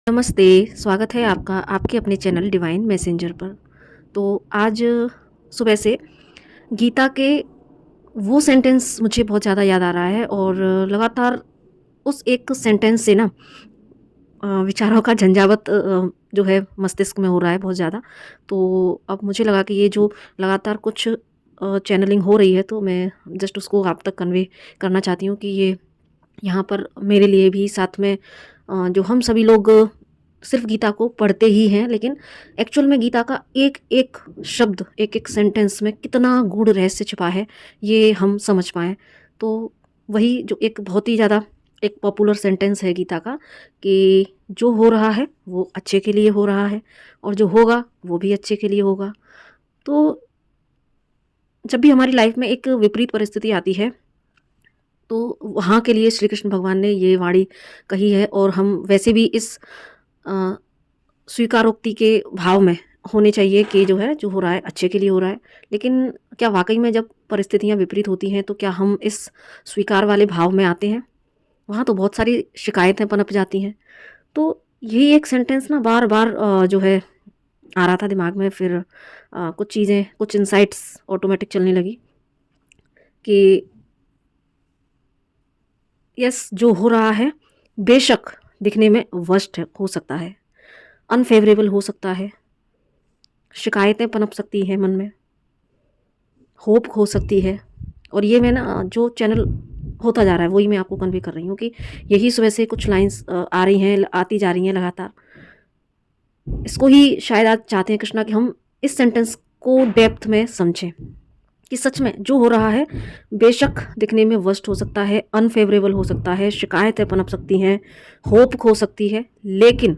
नमस्ते, स्वागत है आपका आपके अपने चैनल डिवाइन मैसेंजर पर। तो आज सुबह से गीता के वो सेंटेंस मुझे बहुत ज़्यादा याद आ रहा है और लगातार उस एक सेंटेंस से ना विचारों का झंझावत जो है मस्तिष्क में हो रहा है बहुत ज़्यादा। तो अब मुझे लगा कि ये जो लगातार कुछ चैनलिंग हो रही है तो मैं जस्ट उसको आप तक कन्वे करना चाहती हूँ कि ये यहाँ पर मेरे लिए भी साथ में जो हम सभी लोग सिर्फ गीता को पढ़ते ही हैं, लेकिन एक्चुअल में गीता का एक एक शब्द, एक एक सेंटेंस में कितना गूढ़ रहस्य छिपा है, ये हम समझ पाएँ। तो वही जो एक बहुत ही ज़्यादा एक पॉपुलर सेंटेंस है गीता का कि जो हो रहा है वो अच्छे के लिए हो रहा है और जो होगा वो भी अच्छे के लिए होगा। तो जब भी हमारी लाइफ में एक विपरीत परिस्थिति आती है तो वहाँ के लिए श्री कृष्ण भगवान ने ये वाणी कही है और हम वैसे भी इस अ, स्वीकारोक्ति के भाव में होने चाहिए कि जो है जो हो रहा है अच्छे के लिए हो रहा है। लेकिन क्या वाकई में जब परिस्थितियाँ विपरीत होती हैं तो क्या हम इस स्वीकार वाले भाव में आते हैं? वहाँ तो बहुत सारी शिकायतें पनप जाती हैं। तो यही एक सेंटेंस ना बार बार जो है आ रहा था दिमाग में। फिर कुछ चीज़ें, कुछ इंसाइट्स ऑटोमेटिक चलने लगी कि यस, जो हो रहा है बेशक दिखने में वर्स्ट हो सकता है, अनफेवरेबल हो सकता है, शिकायतें पनप सकती हैं मन में, होप खो सकती है। और ये मैं ना जो चैनल होता जा रहा है वही मैं आपको कन्वे कर रही हूँ कि यही सुबह से कुछ लाइंस आ रही हैं, आती जा रही हैं लगातार। इसको ही शायद आज चाहते हैं कृष्णा कि हम इस सेंटेंस को डेप्थ में समझें कि सच में जो हो रहा है बेशक दिखने में वर्स्ट हो सकता है, अनफेवरेबल हो सकता है, शिकायतें पनप सकती हैं, होप खो सकती है, लेकिन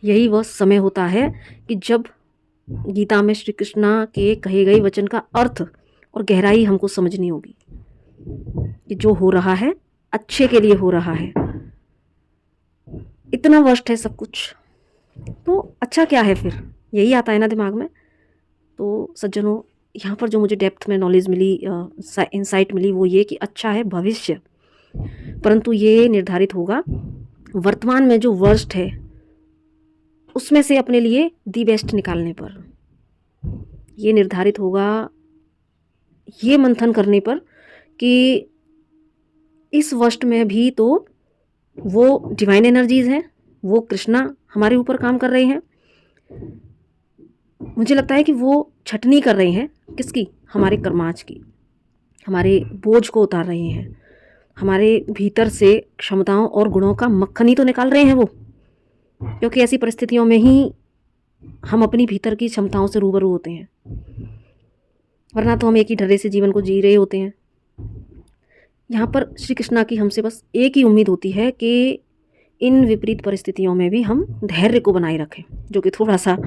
यही वह समय होता है कि जब गीता में श्री कृष्णा के कहे गए वचन का अर्थ और गहराई हमको समझनी होगी कि जो हो रहा है अच्छे के लिए हो रहा है। इतना वर्स्ट है सब कुछ, तो अच्छा क्या है फिर? यही आता है ना दिमाग में। तो सज्जनों, यहाँ पर जो मुझे डेप्थ में नॉलेज मिली, इंसाइट मिली, वो ये कि अच्छा है भविष्य, परंतु ये निर्धारित होगा वर्तमान में जो वर्स्ट है उसमें से अपने लिए दी बेस्ट निकालने पर। ये निर्धारित होगा ये मंथन करने पर कि इस वर्स्ट में भी तो वो डिवाइन एनर्जीज हैं, वो कृष्णा हमारे ऊपर काम कर रहे हैं। मुझे लगता है कि वो छटनी कर रहे हैं किसकी? हमारे कर्माच की, हमारे बोझ को उतार रहे हैं, हमारे भीतर से क्षमताओं और गुणों का मक्खन ही तो निकाल रहे हैं वो। क्योंकि ऐसी परिस्थितियों में ही हम अपनी भीतर की क्षमताओं से रूबरू होते हैं, वरना तो हम एक ही ढर्रे से जीवन को जी रहे होते हैं। यहाँ पर श्री कृष्णा की हमसे बस एक ही उम्मीद होती है कि इन विपरीत परिस्थितियों में भी हम धैर्य को बनाए रखें, जो कि थोड़ा सा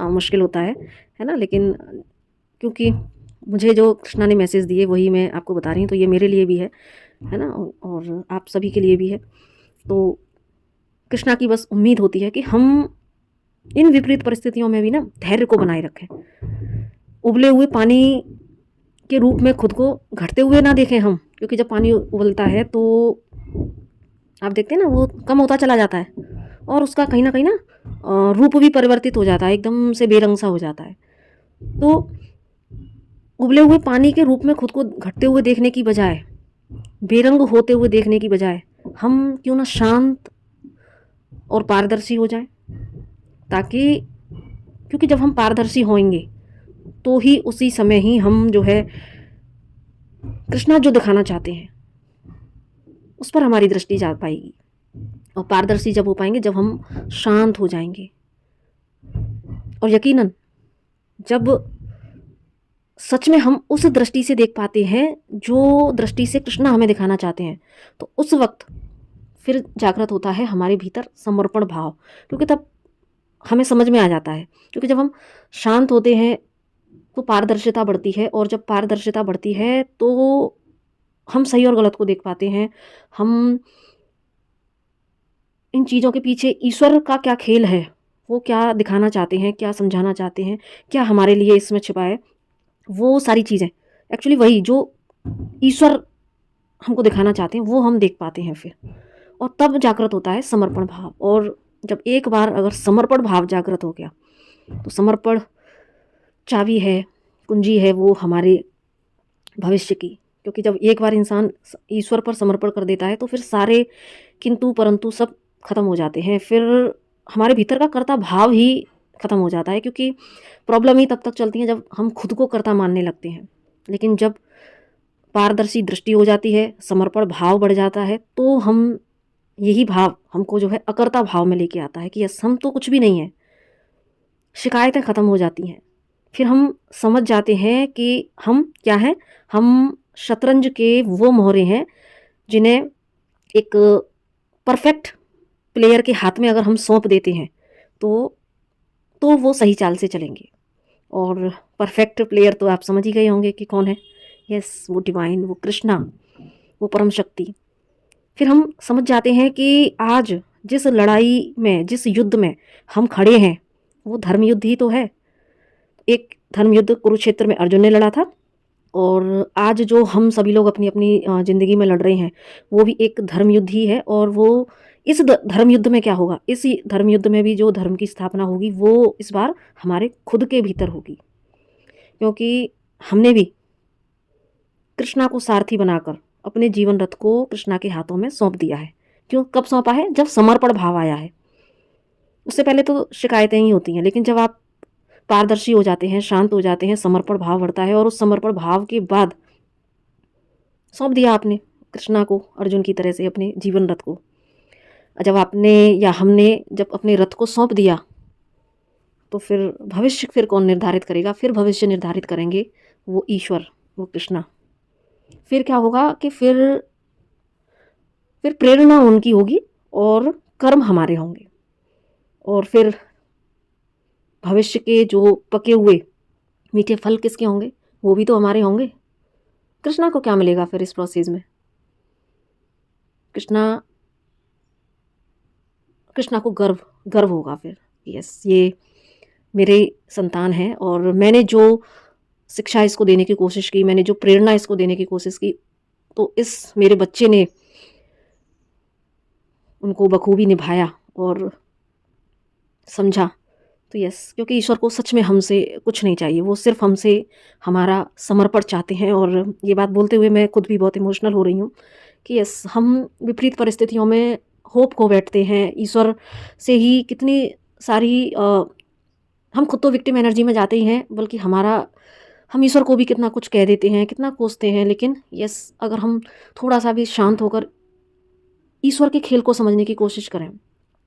मुश्किल होता है ना। लेकिन क्योंकि मुझे जो कृष्णा ने मैसेज दिए वही मैं आपको बता रही हूँ, तो ये मेरे लिए भी है ना, और आप सभी के लिए भी है। तो कृष्णा की बस उम्मीद होती है कि हम इन विपरीत परिस्थितियों में भी ना धैर्य को बनाए रखें, उबले हुए पानी के रूप में खुद को घटते हुए ना देखें हम। क्योंकि जब पानी उबलता है तो आप देखते हैं ना वो कम होता चला जाता है और उसका कहीं ना रूप भी परिवर्तित हो जाता है, एकदम से बेरंग सा हो जाता है। तो उबले हुए पानी के रूप में खुद को घटते हुए देखने की बजाय, बेरंग होते हुए देखने की बजाय, हम क्यों ना शांत और पारदर्शी हो जाएं, ताकि क्योंकि जब हम पारदर्शी होंगे तो ही उसी समय ही हम जो है कृष्णा जो दिखाना चाहते हैं उस पर हमारी दृष्टि जा पाएगी। और पारदर्शी जब हो पाएंगे जब हम शांत हो जाएंगे, और यकीनन जब सच में हम उस दृष्टि से देख पाते हैं जो दृष्टि से कृष्णा हमें दिखाना चाहते हैं, तो उस वक्त फिर जागृत होता है हमारे भीतर समर्पण भाव। क्योंकि तब हमें समझ में आ जाता है, क्योंकि जब हम शांत होते हैं तो पारदर्शिता बढ़ती है, और जब पारदर्शिता बढ़ती है तो हम सही और गलत को देख पाते हैं। हम इन चीज़ों के पीछे ईश्वर का क्या खेल है, वो क्या दिखाना चाहते हैं, क्या समझाना चाहते हैं, क्या हमारे लिए इसमें छिपा है, वो सारी चीज़ें एक्चुअली वही जो ईश्वर हमको दिखाना चाहते हैं वो हम देख पाते हैं फिर। और तब जागृत होता है समर्पण भाव, और जब एक बार अगर समर्पण भाव जागृत हो गया तो समर्पण चाबी है, कुंजी है वो हमारे भविष्य की। क्योंकि जब एक बार इंसान ईश्वर पर समर्पण कर देता है तो फिर सारे किंतु परंतु सब खत्म हो जाते हैं। फिर हमारे भीतर का कर्ता भाव ही खत्म हो जाता है, क्योंकि प्रॉब्लम ही तब तक चलती है जब हम खुद को कर्ता मानने लगते हैं। लेकिन जब पारदर्शी दृष्टि हो जाती है, समर्पण भाव बढ़ जाता है, तो हम यही भाव हमको जो है अकर्ता भाव में लेके आता है कि यस, हम तो कुछ भी नहीं है। शिकायतें ख़त्म हो जाती हैं। फिर हम समझ जाते हैं कि हम क्या हैं, हम शतरंज के वो मोहरे हैं जिन्हें एक परफेक्ट प्लेयर के हाथ में अगर हम सौंप देते हैं तो वो सही चाल से चलेंगे। और परफेक्ट प्लेयर तो आप समझ ही गए होंगे कि कौन है। यस, वो डिवाइन, वो कृष्णा, वो परम शक्ति। फिर हम समझ जाते हैं कि आज जिस लड़ाई में, जिस युद्ध में हम खड़े हैं, वो धर्म युद्ध ही तो है। एक धर्म युद्ध कुरुक्षेत्र में अर्जुन ने लड़ा था, और आज जो हम सभी लोग अपनी अपनी ज़िंदगी में लड़ रहे हैं वो भी एक धर्म युद्ध ही है। और वो इस धर्म युद्ध में क्या होगा, इस धर्म युद्ध में भी जो धर्म की स्थापना होगी वो इस बार हमारे खुद के भीतर होगी। क्योंकि हमने भी कृष्णा को सारथी बनाकर अपने जीवन रथ को कृष्णा के हाथों में सौंप दिया है। क्यों, कब सौंपा है? जब समर्पण भाव आया है। उससे पहले तो शिकायतें ही होती हैं, लेकिन जब आप पारदर्शी हो जाते हैं, शांत हो जाते हैं, समर्पण भाव बढ़ता है, और उस समर्पण भाव के बाद सौंप दिया आपने कृष्णा को अर्जुन की तरह से अपने जीवन रथ को। जब आपने या हमने जब अपने रथ को सौंप दिया तो फिर भविष्य फिर कौन निर्धारित करेगा? फिर भविष्य निर्धारित करेंगे वो ईश्वर, वो कृष्णा। फिर क्या होगा कि फिर प्रेरणा उनकी होगी और कर्म हमारे होंगे, और फिर भविष्य के जो पके हुए मीठे फल किसके होंगे? वो भी तो हमारे होंगे। कृष्णा को क्या मिलेगा फिर इस प्रोसेस में? कृष्णा को गर्व होगा फिर। यस, ये मेरे संतान हैं, और मैंने जो शिक्षा इसको देने की कोशिश की, मैंने जो प्रेरणा इसको देने की कोशिश की, तो इस मेरे बच्चे ने उनको बखूबी निभाया और समझा। तो यस, क्योंकि ईश्वर को सच में हमसे कुछ नहीं चाहिए, वो सिर्फ हमसे हमारा समर्पण चाहते हैं। और ये बात बोलते हुए मैं खुद भी बहुत इमोशनल हो रही हूँ कि यस, हम विपरीत परिस्थितियों में होप खो बैठते हैं। ईश्वर से ही कितनी सारी हम खुद तो विक्टिम एनर्जी में जाते ही हैं, बल्कि हम ईश्वर को भी कितना कुछ कह देते हैं, कितना कोसते हैं। लेकिन यस, अगर हम थोड़ा सा भी शांत होकर ईश्वर के खेल को समझने की कोशिश करें,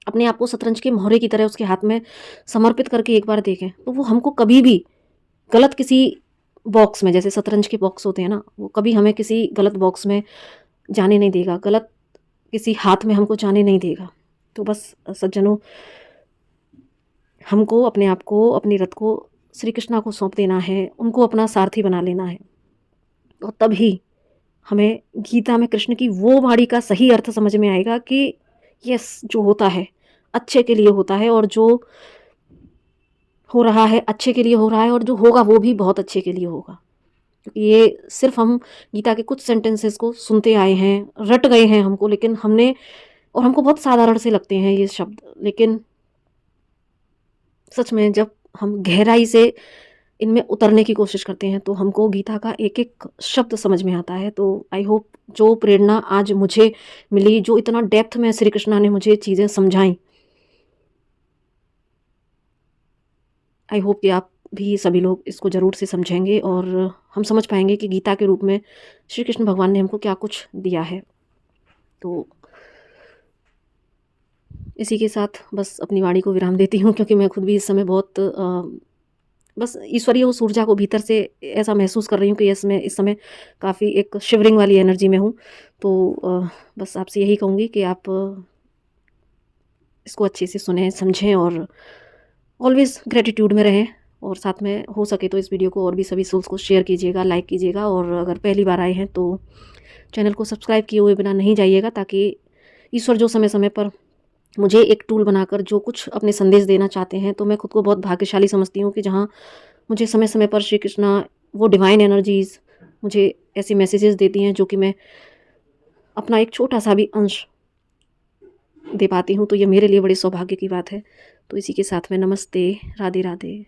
अपने आप को शतरंज के मोहरे की तरह उसके हाथ में समर्पित करके एक बार देखें, तो वो हमको कभी भी गलत किसी बॉक्स में, जैसे शतरंज के बॉक्स होते हैं ना, वो कभी हमें किसी गलत बॉक्स में जाने नहीं देगा, गलत किसी हाथ में हमको जाने नहीं देगा। तो बस सज्जनों, हमको अपने आप को, अपने रथ को श्री कृष्णा को सौंप देना है, उनको अपना सारथी बना लेना है, और तभी हमें गीता में कृष्ण की वो वाणी का सही अर्थ समझ में आएगा कि यस, जो होता है अच्छे के लिए होता है, और जो हो रहा है अच्छे के लिए हो रहा है, और जो होगा वो भी बहुत अच्छे के लिए होगा। क्योंकि ये सिर्फ हम गीता के कुछ सेंटेंसेस को सुनते आए हैं, रट गए हैं हमको, लेकिन हमको बहुत साधारण से लगते हैं ये शब्द, लेकिन सच में जब हम गहराई से इनमें उतरने की कोशिश करते हैं तो हमको गीता का एक एक शब्द समझ में आता है। तो आई होप जो प्रेरणा आज मुझे मिली, जो इतना डेप्थ में श्री कृष्णा ने मुझे चीज़ें समझाई, आई होप कि आप भी सभी लोग इसको ज़रूर से समझेंगे, और हम समझ पाएंगे कि गीता के रूप में श्री कृष्ण भगवान ने हमको क्या कुछ दिया है। तो इसी के साथ बस अपनी वाणी को विराम देती हूँ, क्योंकि मैं खुद भी इस समय बहुत बस ईश्वरीय उस ऊर्जा को भीतर से ऐसा महसूस कर रही हूँ कि यस, मैं इस समय काफ़ी एक शिवरिंग वाली एनर्जी में हूँ। तो बस आपसे यही कहूँगी कि आप इसको अच्छे से सुनें, समझें, और ऑलवेज़ ग्रेटिट्यूड में रहें। और साथ में हो सके तो इस वीडियो को और भी सभी सोल्स को शेयर कीजिएगा, लाइक कीजिएगा, और अगर पहली बार आए हैं तो चैनल को सब्सक्राइब किए हुए बिना नहीं जाइएगा, ताकि ईश्वर जो समय समय पर मुझे एक टूल बनाकर जो कुछ अपने संदेश देना चाहते हैं, तो मैं खुद को बहुत भाग्यशाली समझती हूँ कि जहाँ मुझे समय समय पर श्री कृष्णा, वो डिवाइन एनर्जीज़ मुझे ऐसे मैसेजेस देती हैं जो कि मैं अपना एक छोटा सा भी अंश दे पाती हूँ, तो ये मेरे लिए बड़े सौभाग्य की बात है। तो इसी के साथ में नमस्ते, राधे राधे।